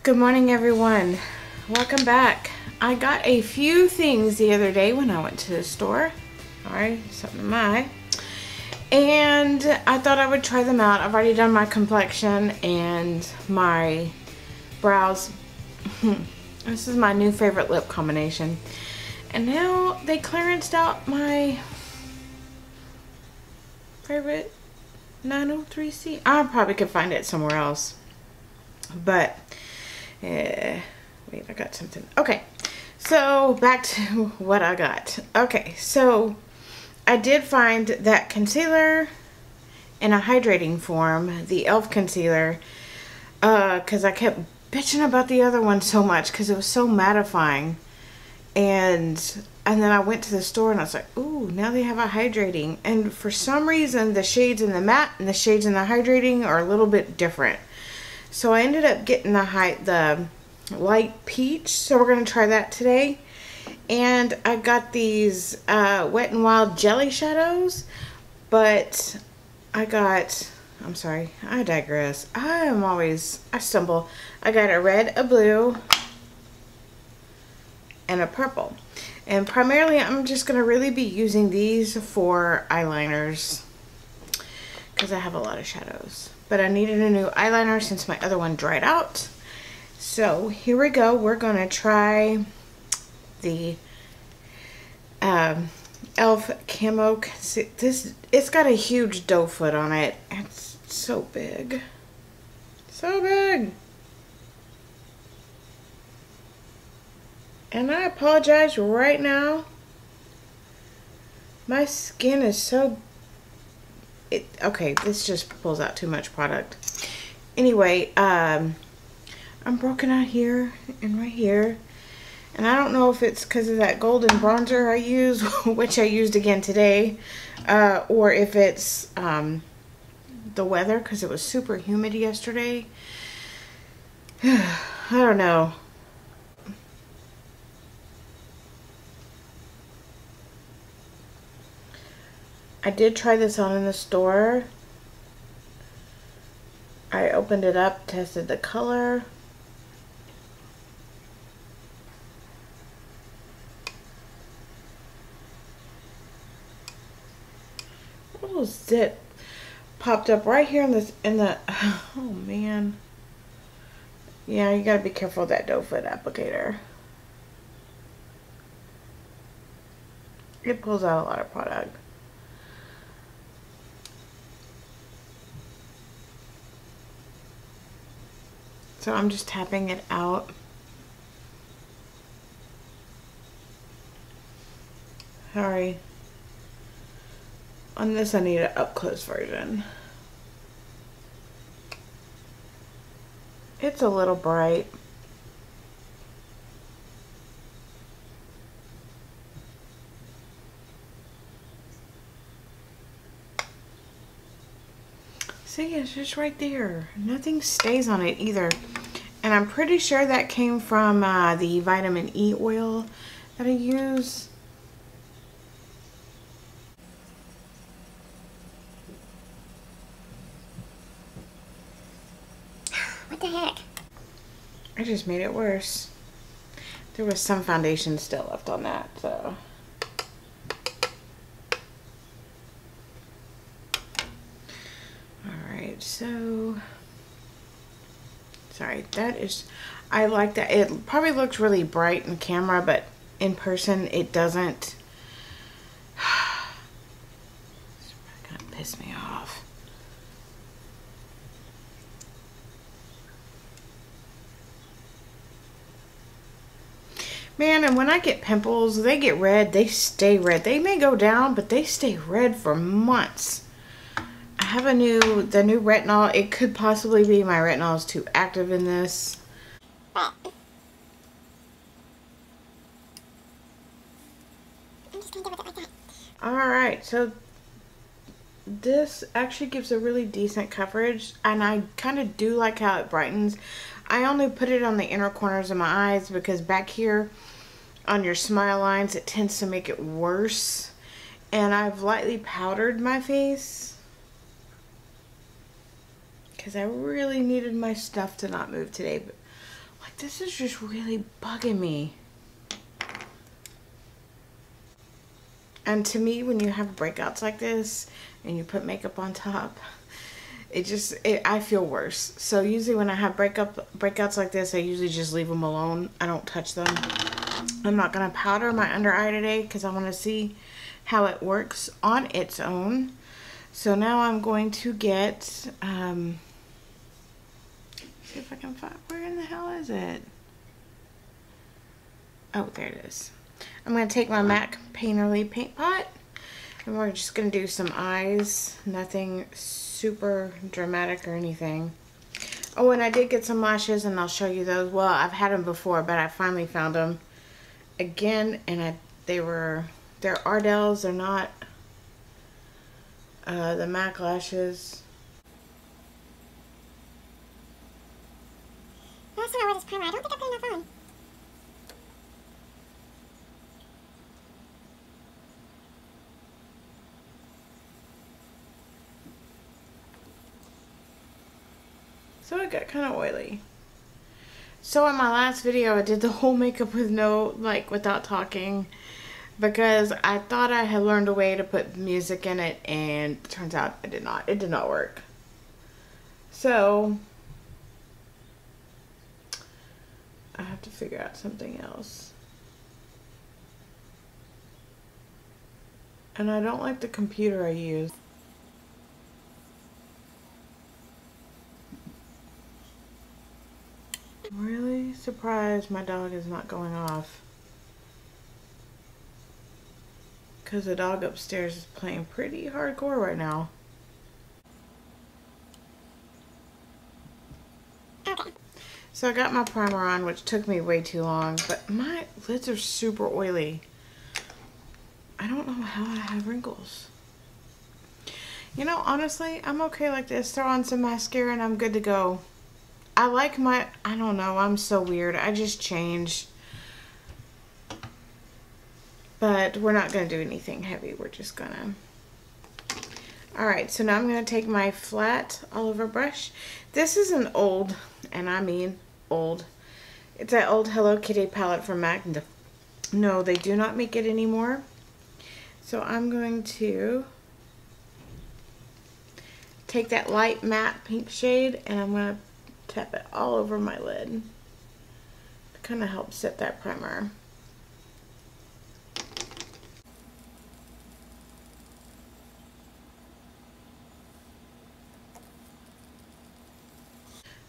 Good morning, everyone. Welcome back. I got a few things the other day when I went to the store. Sorry, something in my eye. And I thought I would try them out. I've already done my complexion and my brows. This is my new favorite lip combination. And now they clearanced out my favorite 903C. I probably could find it somewhere else. But wait, I got something. Okay, so back to what I got. Okay, so I did find that concealer in a hydrating form, the e.l.f. concealer, because I kept bitching about the other one so much because it was so mattifying. And then I went to the store and I was like, ooh, now they have a hydrating. And for some reason, the shades in the matte and the shades in the hydrating are a little bit different. So I ended up getting the light peach, so we're going to try that today. And I got these Wet n Wild jelly shadows, but I'm sorry, I digress. I stumble. I got a red, a blue, and a purple. And primarily I'm just going to really be using these for eyeliners because I have a lot of shadows. But I needed a new eyeliner since my other one dried out. So here we go. We're going to try the e.l.f. Camo. It's got a huge doe foot on it. It's so big. So big. And I apologize right now. My skin is so... okay, this just pulls out too much product. Anyway, I'm broken out here and right here. And I don't know if it's because of that golden bronzer I use, which I used again today, or if it's the weather, because it was super humid yesterday. I don't know. I did try this on in the store. I opened it up, tested the color. What was it? Popped up right here in the oh man. Yeah, you gotta be careful with that doe foot applicator. It pulls out a lot of product. So I'm just tapping it out. Sorry. On this I need an up close version. It's a little bright. See, it's just right there. Nothing stays on it either. And I'm pretty sure that came from the vitamin E oil that I use. What the heck? I just made it worse. There was some foundation still left on that, so. Alright, so. Sorry, that is, I like that. It probably looks really bright in camera, but in person it doesn't. It's really gonna piss me off. Man, and when I get pimples, they get red, they stay red. They may go down, but they stay red for months. I have the new retinol. It could possibly be my retinol is too active in this. Alright, so this actually gives a really decent coverage, and I kind of do like how it brightens. I only put it on the inner corners of my eyes because back here on your smile lines it tends to make it worse. And I've lightly powdered my face because I really needed my stuff to not move today. But Like, this is just really bugging me. And to me, when you have breakouts like this and you put makeup on top, I feel worse. So usually when I have breakouts like this, I usually just leave them alone. I don't touch them. I'm not going to powder my under eye today because I want to see how it works on its own. So now I'm going to get, see if I can find, where in the hell is it? Oh, there it is. I'm going to take my MAC Painterly paint pot and we're just going to do some eyes. Nothing super dramatic or anything. Oh, and I did get some lashes and I'll show you those. Well, I've had them before, but I finally found them again, and they're Ardell's. They're not the MAC lashes. Last time I wore this primer, I don't think I put enough on. So it got kind of oily. So in my last video, I did the whole makeup with without talking, because I thought I had learned a way to put music in it, and it turns out I did not. It did not work. So I have to figure out something else. And I don't like the computer I use. I'm really surprised my dog is not going off, because the dog upstairs is playing pretty hardcore right now. Okay. So I got my primer on, which took me way too long, but my lids are super oily. I don't know how I have wrinkles. You know, honestly, I'm okay like this. Throw on some mascara and I'm good to go. I like my, I don't know, I'm so weird. I just changed. But we're not going to do anything heavy. We're just going to. Alright, so now I'm going to take my flat all over brush. This is an old, and I mean old. It's that old Hello Kitty palette from MAC. No, they do not make it anymore. So I'm going to take that light matte pink shade and I'm going to tap it all over my lid to kind of help set that primer.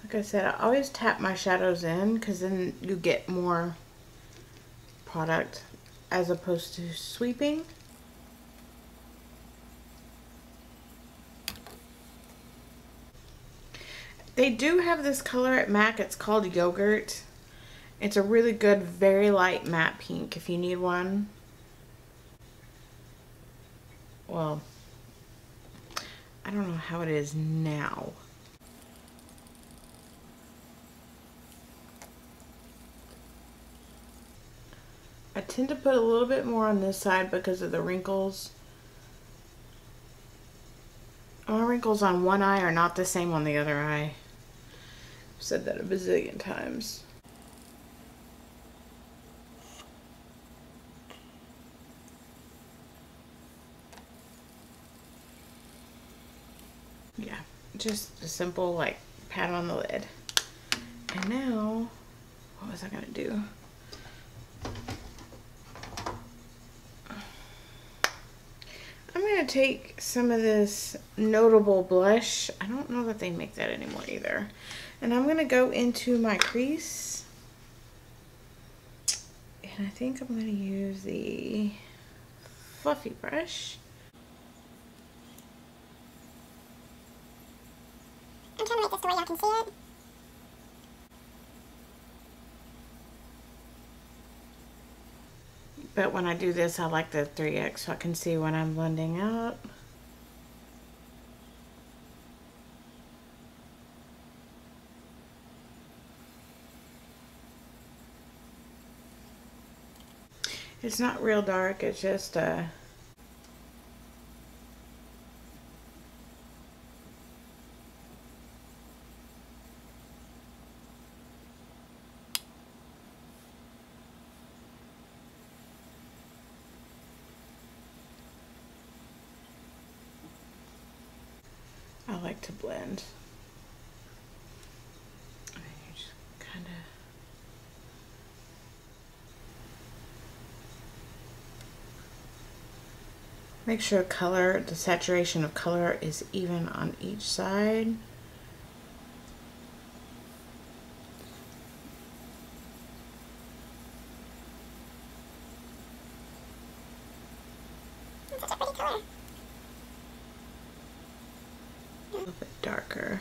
Like I said, I always tap my shadows in because then you get more product as opposed to sweeping. They do have this color at MAC. It's called Yogurt. It's a really good, very light matte pink if you need one. Well, I don't know how it is now. I tend to put a little bit more on this side because of the wrinkles. My wrinkles on one eye are not the same on the other eye. I've said that a bazillion times. Yeah, just a simple like pat on the lid. And now, what was I gonna do? I'm going to take some of this Notable blush. I don't know that they make that anymore either. And I'm going to go into my crease. And I think I'm going to use the fluffy brush. I'm trying to make this the way y'all can see it. But when I do this, I like the 3X so I can see when I'm blending out. It's not real dark, it's just like to blend. And then you just kind of make sure color, the saturation of color is even on each side. Such a pretty color. A little bit darker.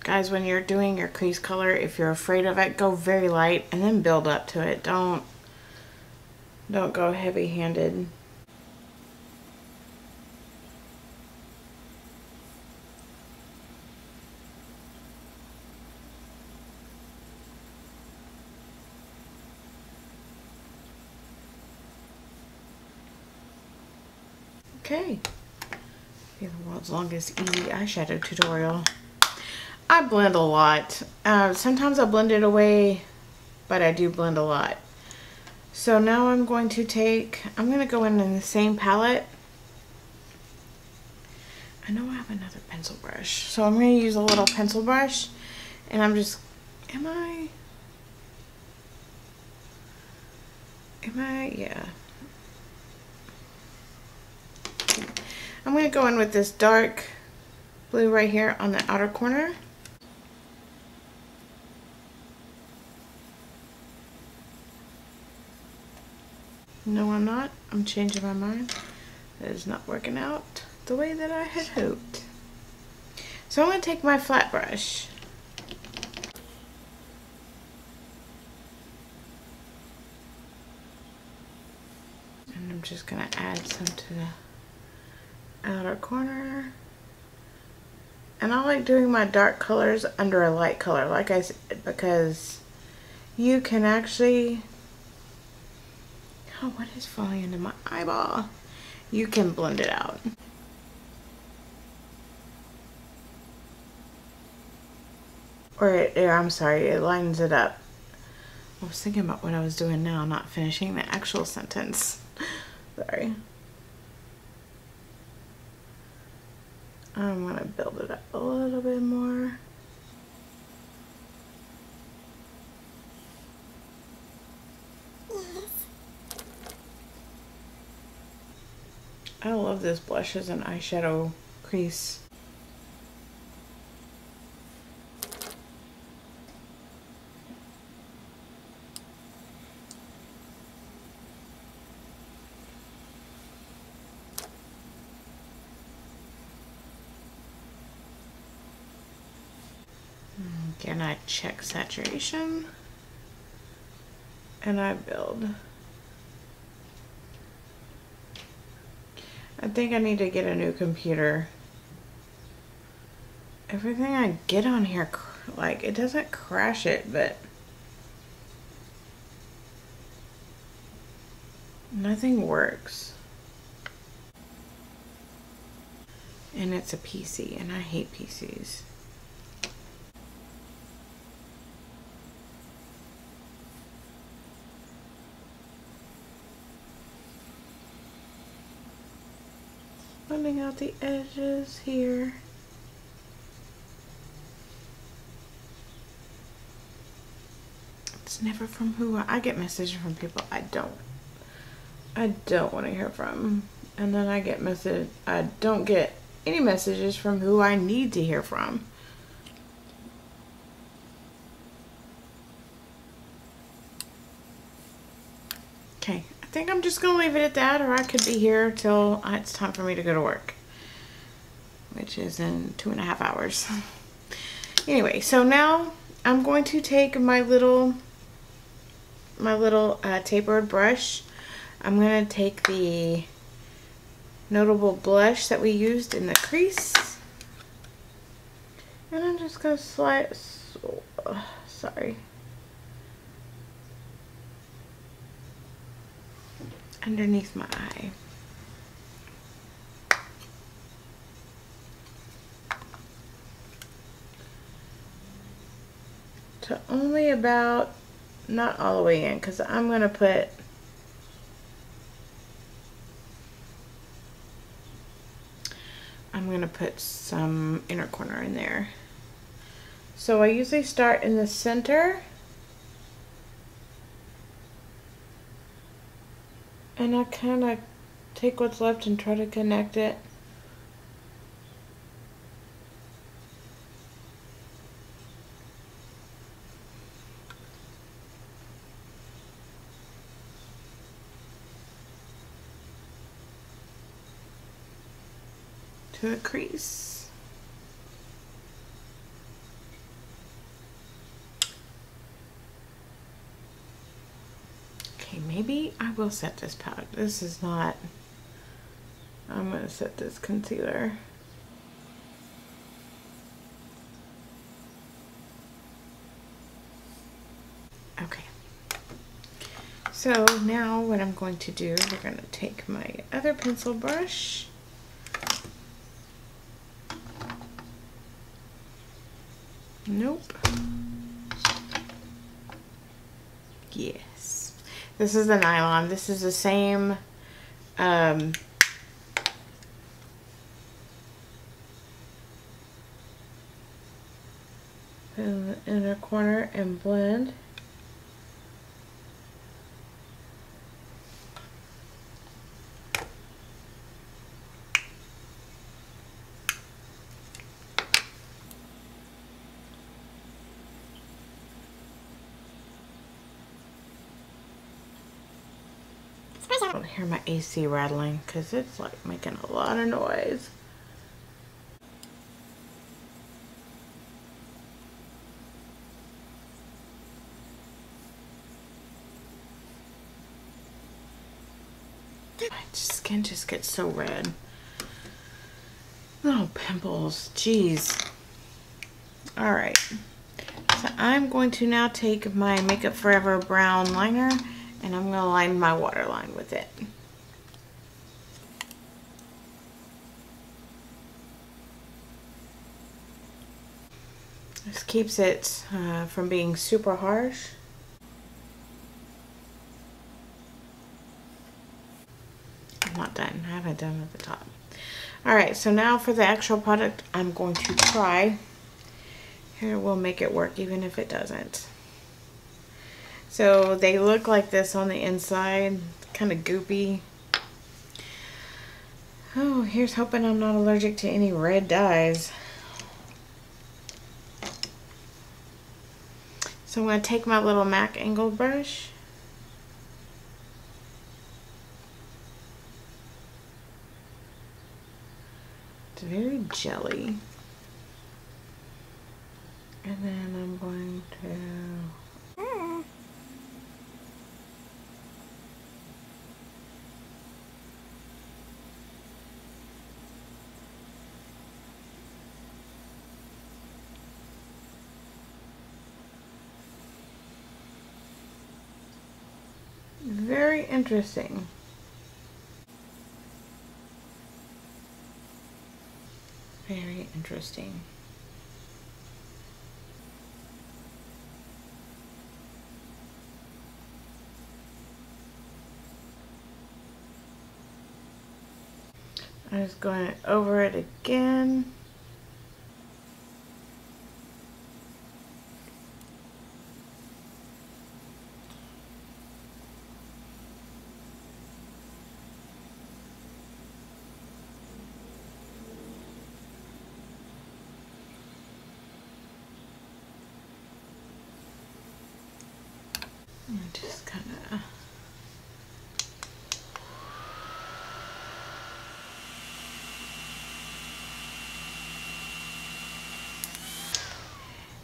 Guys, when you're doing your crease color, if you're afraid of it, go very light and then build up to it. Don't go heavy-handed. Okay. Be the world's longest easy eyeshadow tutorial. I blend a lot. Sometimes I blend it away, but I do blend a lot. So now I'm going to go in the same palette. I know I have another pencil brush. So I'm going to use a little pencil brush, and I'm just, yeah. I'm going to go in with this dark blue right here on the outer corner. No, I'm not. I'm changing my mind. That is not working out the way that I had hoped. So I'm going to take my flat brush. And I'm just going to add some to the outer corner. And I like doing my dark colors under a light color, like I said, because you can actually... Oh, what is falling into my eyeball? You can blend it out. Or I'm sorry, it lines it up. I was thinking about what I was doing now, not finishing the actual sentence. Sorry. I'm gonna build it up a little bit more. I love this blush as an eyeshadow crease. Again, I check saturation and I build. I think I need to get a new computer. Everything I get on here, like, it doesn't crash it, but nothing works. And it's a PC, and I hate PCs. Blending out the edges here. It's never from who I get messages from people I don't want to hear from, and then I don't get any messages from who I need to hear from. Okay, I think I'm just gonna leave it at that, or I could be here till it's time for me to go to work, which is in 2.5 hours. Anyway, so now I'm going to take my little tapered brush. I'm gonna take the Notable blush that we used in the crease, and I'm just gonna slide. Sorry. Underneath my eye. To only about, not all the way in, because I'm going to put put some inner corner in there. So I usually start in the center and I kind of take what's left and try to connect it. To a crease. Okay, maybe I will set this powder. This is not, I'm going to set this concealer. Okay. So now what I'm going to do, we're going to take my other pencil brush. Nope. Yes. This is the nylon. This is the same in the inner corner and blend. I don't hear my AC rattling because it's like making a lot of noise. My skin just gets so red. Little pimples, jeez. All right, so I'm going to now take my Makeup Forever brown liner and I'm going to line my waterline with it. This keeps it from being super harsh. I'm not done. I haven't done at the top. Alright, so now for the actual product, I'm going to try. Here, we'll make it work even if it doesn't. So they look like this on the inside, kind of goopy. Oh, here's hoping I'm not allergic to any red dyes. So I'm going to take my little MAC angle brush. It's very jelly. And then I'm going to... Very interesting. Very interesting. I'm just going over it again. And just kind of...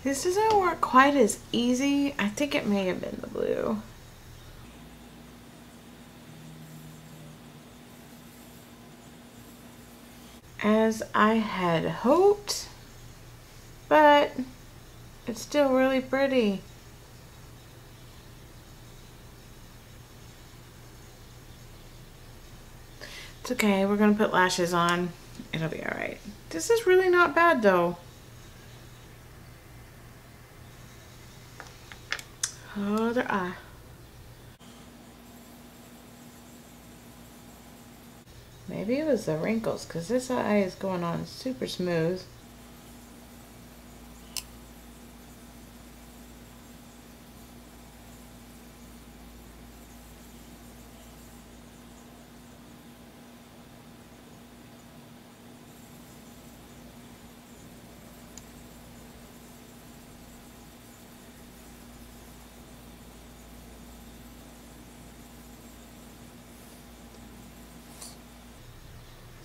This doesn't work quite as easy. I think it may have been the blue. As I had hoped, but it's still really pretty. It's okay, we're gonna put lashes on. It'll be alright. This is really not bad though. Other eye. Maybe it was the wrinkles, because this eye is going on super smooth.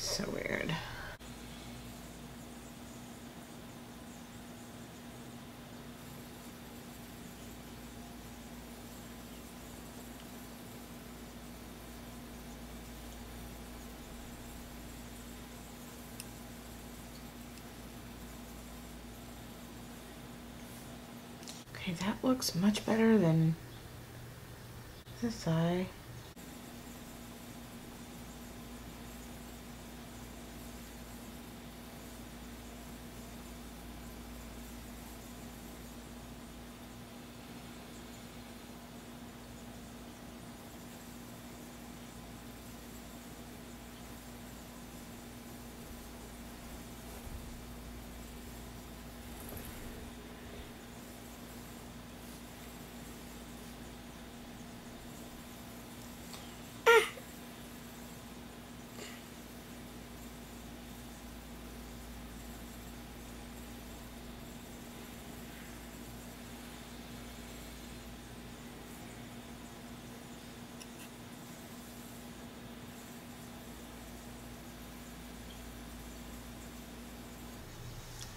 So weird. Okay, that looks much better than this eye.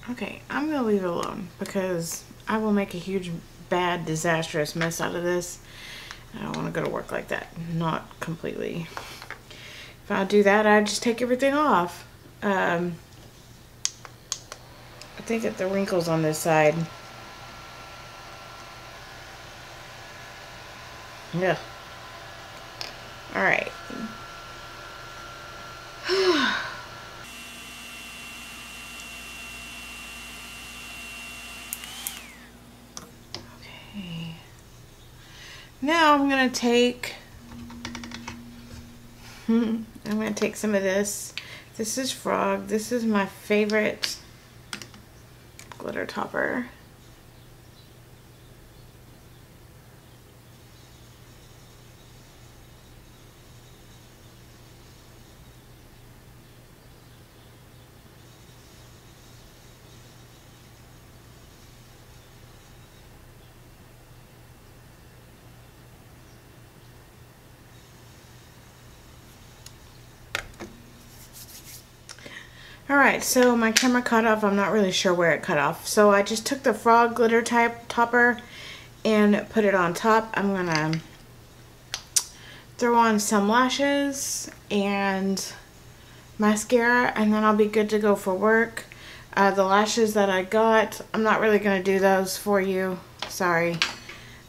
Okay, I'm gonna leave it alone because I will make a huge, bad, disastrous mess out of this. I don't want to go to work like that. Not completely. If I do that, I'd just take everything off. I think that the wrinkles on this side. Yeah. All right. Okay. Now I'm gonna take. I'm gonna take some of this. This is Frog. This is my favorite glitter topper. Alright, so my camera cut off. I'm not really sure where it cut off. So I just took the Frog glitter type topper and put it on top. I'm gonna throw on some lashes and mascara, and then I'll be good to go for work. The lashes that I got, I'm not really gonna do those for you. Sorry.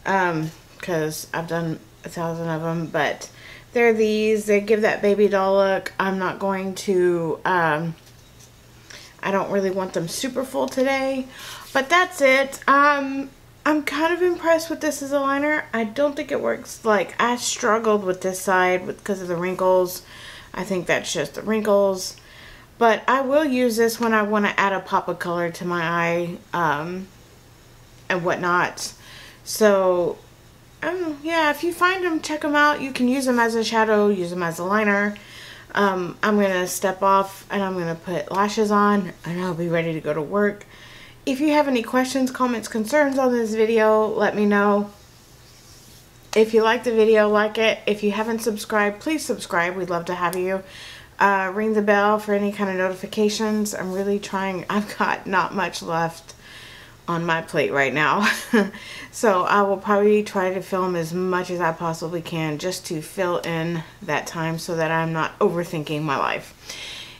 Because I've done 1,000 of them, but they're these. They give that baby doll look. I'm not going to, I don't really want them super full today, but that's it. I'm kind of impressed with this as a liner. I don't think it works. Like, I struggled with this side because of the wrinkles. I think that's just the wrinkles. But I will use this when I want to add a pop of color to my eye and whatnot. So, yeah, if you find them, check them out. You can use them as a shadow, use them as a liner. I'm going to step off and I'm going to put lashes on and I'll be ready to go to work. If you have any questions, comments, concerns on this video, let me know. If you like the video, like it. If you haven't subscribed, please subscribe. We'd love to have you. Ring the bell for any kind of notifications. I'm really trying. I've got not much left on my plate right now. So I will probably try to film as much as I possibly can just to fill in that time so that I'm not overthinking my life.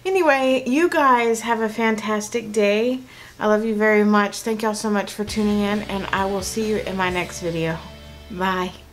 Anyway, you guys have a fantastic day. I love you very much. Thank y'all so much for tuning in, and I will see you in my next video. Bye.